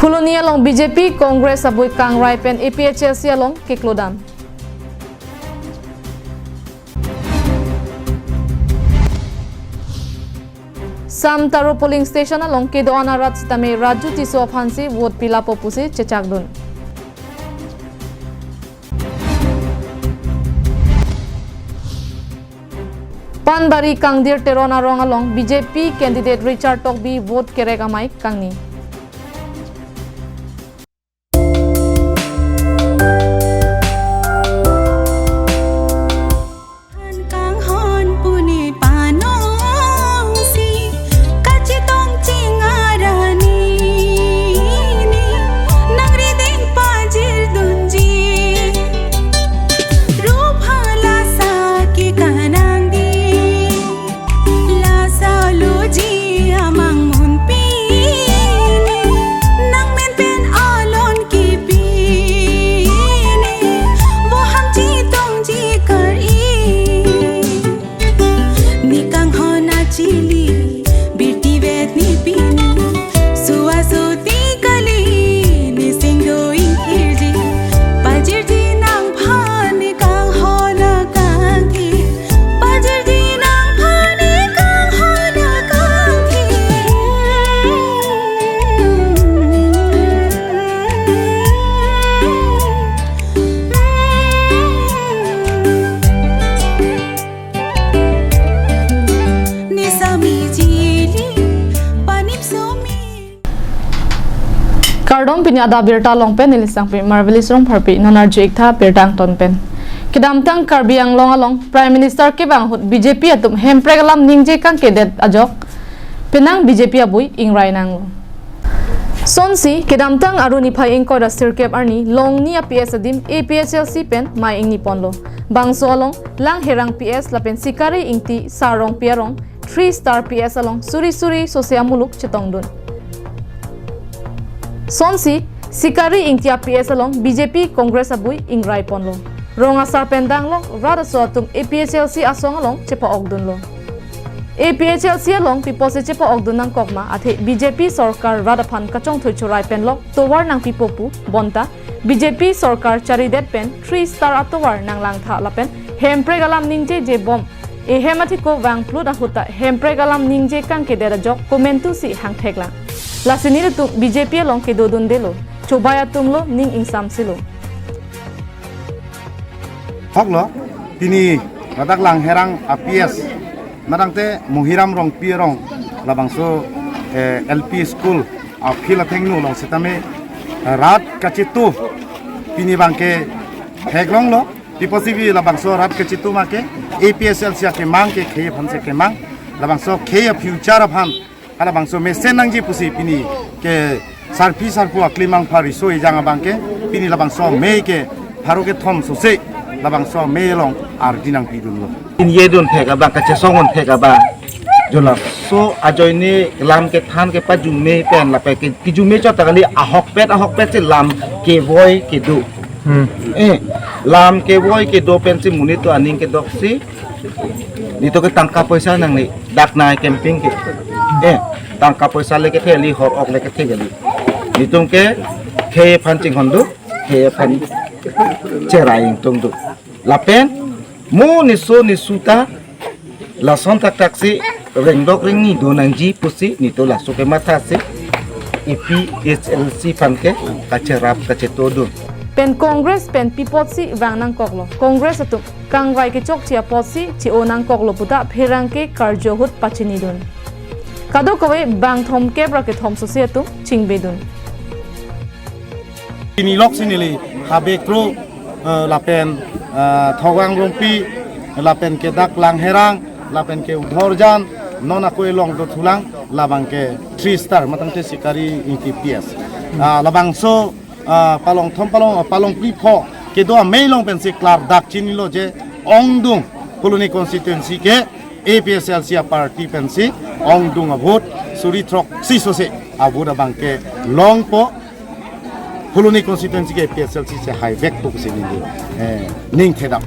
Phuloni along BJP Congress abui Kangrai pen APHLC along Kiklodan. Sam Taro polling station along Kedoana Rat Sitame Raju Tiso Phansi vote pila popusi Chechakdun. Panbari Kangdir Terona Rong along BJP candidate Richard Tokbi vote Keregamai Kangni. Kardom pinyada birta longpen nilisang pi marvelous rong pharpi nanarju ikta birtang tonpen kidamtang karbiang long along Prime Minister ke bang hut BJP atum hempregalam ningje kang kedet ajok penang BJP abui ingrai nang sonsi kidamtang aruni phai ingko da sirkep arni long ni PS adim APHLC pen mai ing niponlo bangso along lang herang PS lapen sikari ingti sarong piarong 3-star PS along suri sosiamuluk chetongdun Sonsi sikari ingtia PS along BJP Congress abui ingrai ponlo ronga sarpendang lo rada so atum APHLC asong along chepa ogdun lo APHLC along pipose chepa ogdun nang kokma athe BJP sarkar rada phan kachong thoichurai pen lo towar nang pipopu bonta BJP sarkar charidet pen 3-star atowar nang lang tha lapen hempre galam ningje je bom e hematiko wang plut ahuta hempre galam ningje kang kedera jok komentu si hang thekla Lasini tu BJP along ke dodun delo, cobaya tumlo ning insam silo. Hoklo, tini batak lang herang APS, nadangte muhiram rong pierong, labangso LP school, apila tengnu long setame rat kacitu, tini bangke heglong lo, diposibi labangso rat kacitu make APSL siya ke mang ke kaya panse ke mang, labangso kaya future pan. Kalau bangso mesen nangji pusi pini ke sarpu aklimang pariso ijang bangke pini la bangso me ke haru ke thom sose la bangso me long ardinang pidun lo in yedon phega ba ka chesongon phega ba jola so ajoy ni lam ke than ke pajung me pen la pe ke kijung me chota kali ahok pet se lam ke voi ke do lam ke voi ke do pen si muni to aning ke doksi dito ke tangka paisa nang ni dak nai camping ke tangka paisa leke theli hor ok leke theli nitung ke khe phan ching hondu khe phan cherai tung du lapen mo ni suta la son tak taksi rengdok ringi do nangji pusi nito la so ke mata se APHLC phan ke kacherap kachetodu pen Congress pen pipotsi wang nang koklo Congress atum kangrai ke chok chia potsi chi onang koklo puta pherang ke karjo hut pachini dun kado kowe bang thom ke bra ke thom societu chingbedun tini lok sinili habe kro lapen thawang rompi lapen ke dak lang herang lapen ke udhorjan nona ko long do thulang labang ke 3-star matang te sikari inti PS labangso palong thom palong pipho ke do mailong pen si klar dak chinilo je ongdung koloni constituency ke APHLC party pensi ongdung abut suri trok si sose abut abangke long po Phuloni constituency ke APHLC se high back to sini ning thedam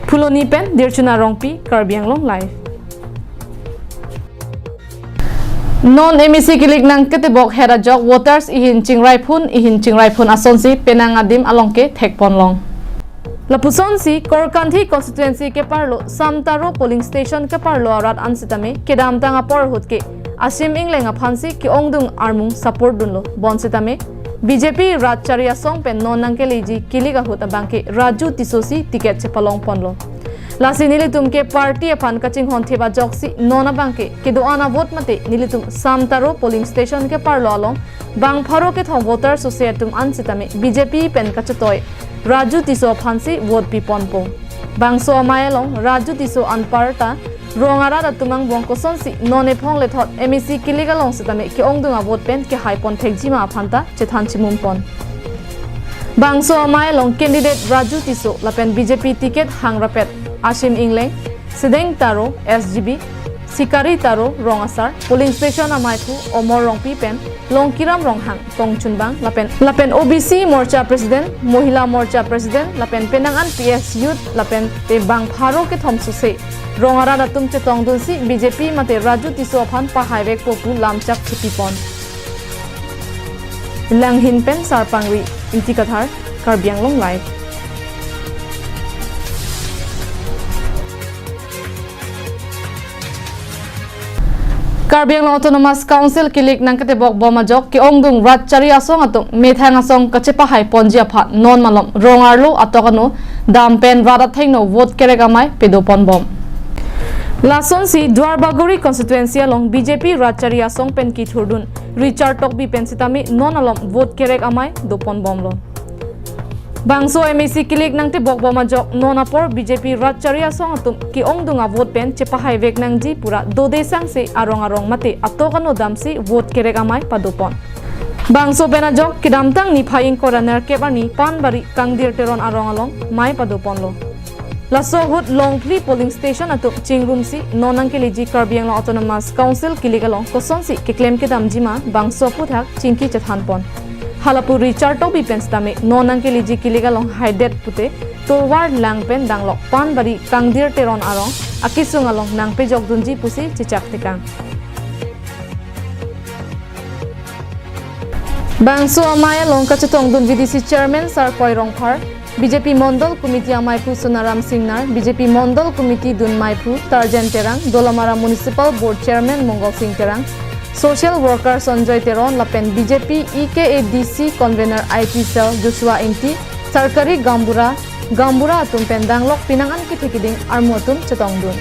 Phuloni pen dirchuna rongpi karbiang long live non emisi kilik nang ketebok hera jok voters ihin chingrai phun asonsi penang adim alongke thekpon long Lapusonsi Korkanthi constituency ke parlo Samtaro polling station ke parlo arat ansitame kedam tanga por hutke asim inglenga phansi ki ongdung armung support dunlo bonsitame BJP Ratcharia song pen nonang ke leji kiliga huta bangke Raju Tisosi ticket che palong ponlo Lasi nilitum ke party aphan kaching hon theba joksi nona bangke ke doana vote mate nilitum Samtaro polling station ke parlo along bang pharo ke thong voter societum ansitame BJP pen kachatoy Raju Tiso phansi vote pi ponpo bangso amaelong Raju Tiso anparta rongara da tumang bongko sonsi none phong le thot MEC kiliga long sitame ke ongdunga vote pen ke haipon thekjima phanta chethan chimum pon bangso amaelong candidate Raju Tiso lapen BJP ticket hangrapet Asim Ingleng Sideng Taro SGB Sikari Taro Rongasar polling station amaitu Omor Rongpi pen Longkiram Ronghang Tongchunbang lapen OBC Morcha President Mohila Morcha President lapen Penangan PS Youth lapen te bang pharo ke thomsuse Rongara datum che tongdunsi BJP mate Raju Tiso phan pahaiwek popu lamchak chipipon Langhin pen Sarpangri Intikathar Karbianglong live Karbiang Autonomous Council kilik nang ketebok bomajok ki ongdung Ratchari asong atung methang asong kachepa hai ponji apha non malom rongarlo atokano dampen rada thaino vote keregamai pedopon bom Lason si Dwarbaguri constituency along BJP Ratchari asong pen ki thurdun Richard Tokbi pensitami non alom vote kerek amai dopon bom lo Bangso MEC kilik nang te bok bomajok nonapor BJP Ratchari asong atum ki ongdunga vote pen chepahai vek nang ji pura dode sang se arong mate atokano damsi vote kerek amai padopon Bangso benajok kidamtang ni phaing coroner kebani panbari kangdir teron arong along mai padopon lo Laso hut longkli polling station atum chingrum si nonang keliji Karbiang Autonomous Council kilik along kosonsi ke claim ke damjima bangso puthak chingki chathanpon Halapu Richard Tobi penstame nonang ke liji kiligalong haidet pute towar langpen danglok panbari kangdir teron arong akisung along nangpe jogdunji pusi cicak tekang Bangso amaya long kachetong dun VDC chairman Sar Koirong Par BJP Mondol Committee Amaipu Sunaram Singnar BJP Mondol Committee Dun Maipu Tarjan Terang Dolamara Municipal Board Chairman Mongol Singh Terang Social Worker Sanjoy Teron lapen BJP EKADC Convener IT Cell Joshua Inti Sarkari Gambura atum pendanglok pinangan ki thekiding armotum chetongdun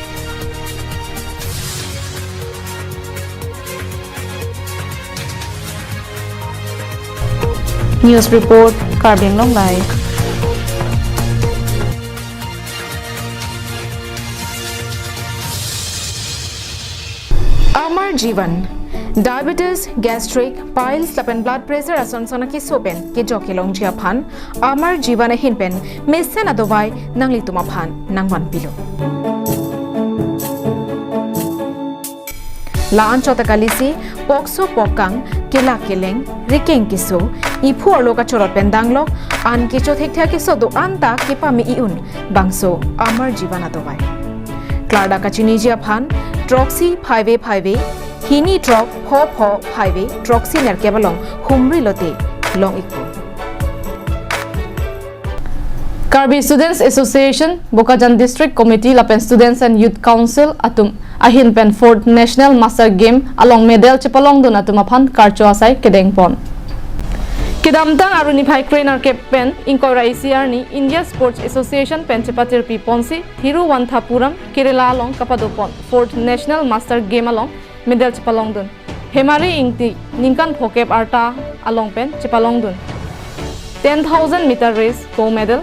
News report Karbiang Long Live Amar Jivan Diabetes, gastric, piles, lapen blood pressure ason sona ki sopen ki jokilong jia phan Amar Jivan hinpen mesen adovai nangli tuma phan nangwan pilo Laan chota kalisi pokso pokang kela keleng rikeng kiso ipu aloka chorot pendanglok an ki chothek thya kiso do anta ki pami iun bangso Amar Jivan adovai Klarda kachini jia phan Troxy 5A Hini Drop Ho Highway Troxy Nerkebalong Humri Lote Long Ikpo Karbi Students Association Bokajan District Committee lapen Students and Youth Council atum ahin pen 4th National Master Game along medal chepalong dun atum aphan karcho asai kedengpon Kidamtang aruni phai trainer pen inkora ICR ni India Sports Association pen chepatir pi ponsi Thiruvananthapuram Kerala along kapadopon 4th National Master Game along medal chepalong dun Hemari ingti ningkan phokep arta along pen chepalong dun 10,000 meter race gold medal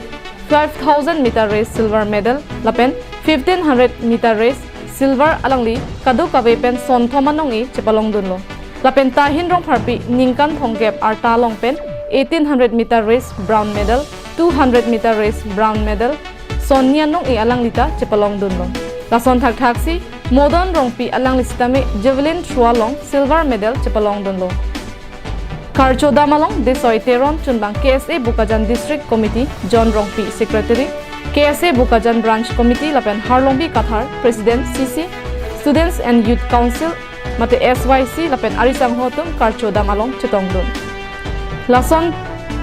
5,000 meter race silver medal lapen 1,500 meter race silver alangli kadu kabe pen son thomanongi chepalong dun lo lapen tahin rong pharpi ningkan phongkep arta long pen 1,800 meter race brown medal 200 meter race brown medal sonia nong e alanglita chepalong dun lo lason thak thaksi modon rongpi alanglistame javelin throw long silver medal chepalong dun lo Karcho Damalong Desoy Teron Chunbang KSA Bokajan District Committee John Rongpi Secretary KSA Bokajan Branch Committee Lapen Harlongbi Kathar President CC Students and Youth Council mate SYC lapen arisang hotum karchodam along chetongdun lason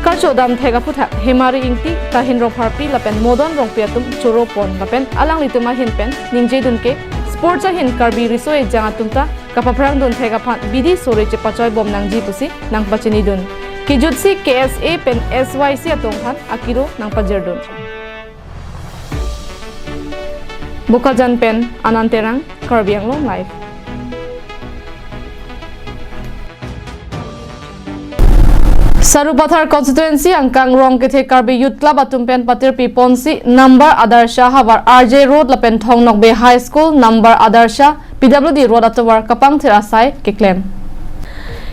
karchodam thega phutha hemari ingti kahin rong harpi lapen modon rong piatum choropon lapen alang lituma hinpen ningjedun ke sports hin karbi risoe jangatumta kapaprang dun thega phat bidi sore che pachoy bom nangji pusi nang pachini dun kijutsi KSA pen SYC atong phan akiro nang pajerdun Bukajan pen Ananterang Karbiang Long Life. Sarupathar constituency angkang rong kethe Karbi Youth Club atumpen patir piponsi number Adarsha Havar RJ Road lapen Thongnok Bay High School number Adarsha PWD Road atawar kapang thirasai keklem.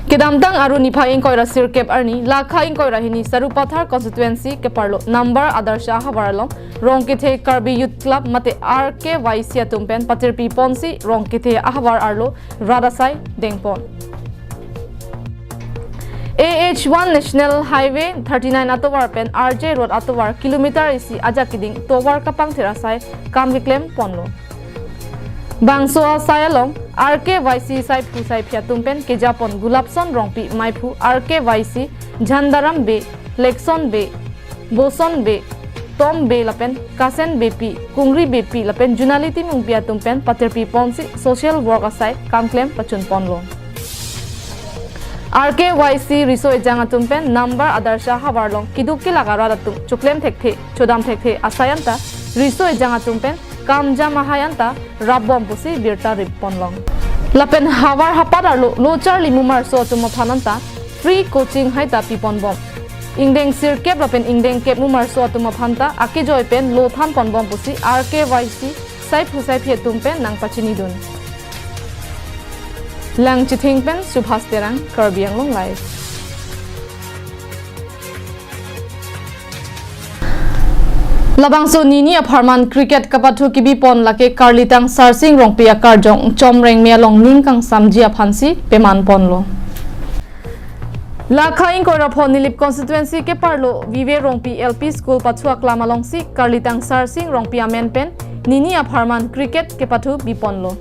Kedamtang aru nipha ingkoira sirkep arni lakha ingkoira hini Sarupathar constituency ke parlo number Adarsha Havaralong rong kethe Karbi Youth Club mate RKYC atumpen patir piponsi rong kethe ahwar arlo radasai dengpon. AH1 National Highway 39 atowar pen RJ Road atowar kilometer isi ajakiding towar kapang thirasai kamliklem ponlo. Bangso sayalong RKYC sai pusai phiatumpen ke Japon Gulapson rongpi maipu RKYC Jhandaram Bay Lekson Bay Boson Bay Tom Bay lapen Kasen Bay pi Kungri Bay pi lapen Junality mung piatumpen patirpi ponsi social work asai kamklem pachun ponlo. RKYC riso ejangatumpen number Adarsha Havarlong kidukki lagara datum chuklem thekhe chodam thekhe asayanta riso ejangatumpen kamja mahayanta rabbom pusi birta ripponlong lapen Havar haparalo lochar limumar so tuma phananta free coaching haita piponbom ingdeng sirkep lapen ingdeng kep mumar so tuma phanta akejoy pen lo tham ponbom pusi RKYC sai phusai phetumpen nang pachinidun lang chithingpen Subhas Terang Karbiang Long Life. Labangso nini aparman cricket kapathu kibi pon lake karlitang sarsing rongpia karjong chomreng mialong ningkang samjia phansi peman ponlo. Lakha ingkora phon nilip constituency ke parlo vive rongpi LP school pathua klamalong si karlitang sarsing rongpia menpen nini aparman cricket ke pathu biponlo.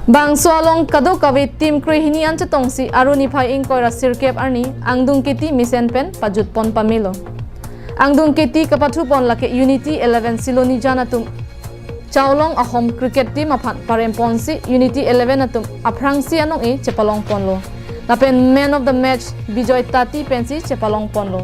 Bangso along kado kawe team krihini anchatong si aruni phai ingkoira sirkep arni angdung keti misen pen pajut pon pamelo angdung keti kapathu pon lake Unity 11 siloni janatum chaulong ahom cricket team aphan parem pon si Unity 11 atum aprang si anong e chepalong ponlo lapen man of the match Bijoy Tati pensi chepalong ponlo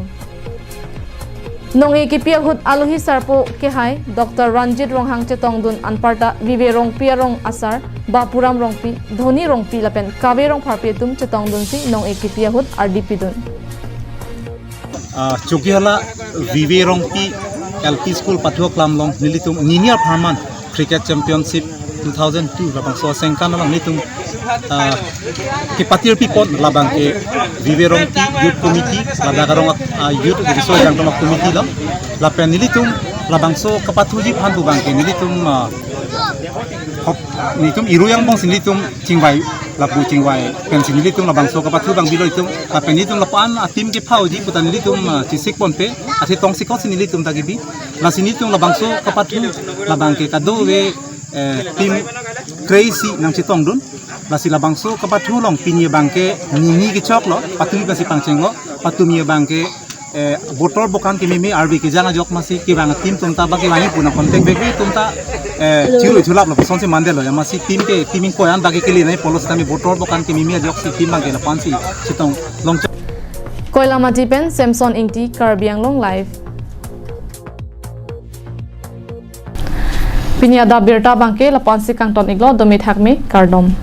nong e kipia hut aluhi sarpo ke hai Dr. Ranjit Ronghang chetong dun anparta vive rong pia rong asar Bapuram rongpi Dhoni rongpi lapen kabe rong pharpi tum chetong dun si nong e kipia hut RDP dun Chogihala vive rongpi LP school pathua klamlong nilitum ninia pharman cricket championship 2002 labang so sengkan lang nitum ke patir pipon labang ke vive rongpi youth committee ladagarong youth riso yang tama committee lam lapen nilitum labang so kapathuji phandu bang ke nilitum nitum iruyang bong sinitum cingwai lapu cingwai pensin nilitum labang so kapathu bang bilo itum lapen nitum lapan tim ke phauji putan nilitum cisik ponpe ati tong sikot sinilitum tagibi la sinitum labang so kapathu labang ke kadowe tim crazy nang chitong dun lasi labang so kapathu long pinye bangke nini ke chok lo patumi basi pangcheng lo patumi bangke botol bokan ke mimi RB ke jana jok masih ke bang tim tumta bagi wangi puna kontek bagi tumta ciru julap lo sonse mandelo ya masih tim ke timing koyan bagi ke linai polos kami botol bokan ke mimi jok si tim bangke lapan si chitong long Koila Matipen Samson Ingti Karbiang Long Life. Pinyada birta bangke lapan si kang ton iglo domit hakme kardom.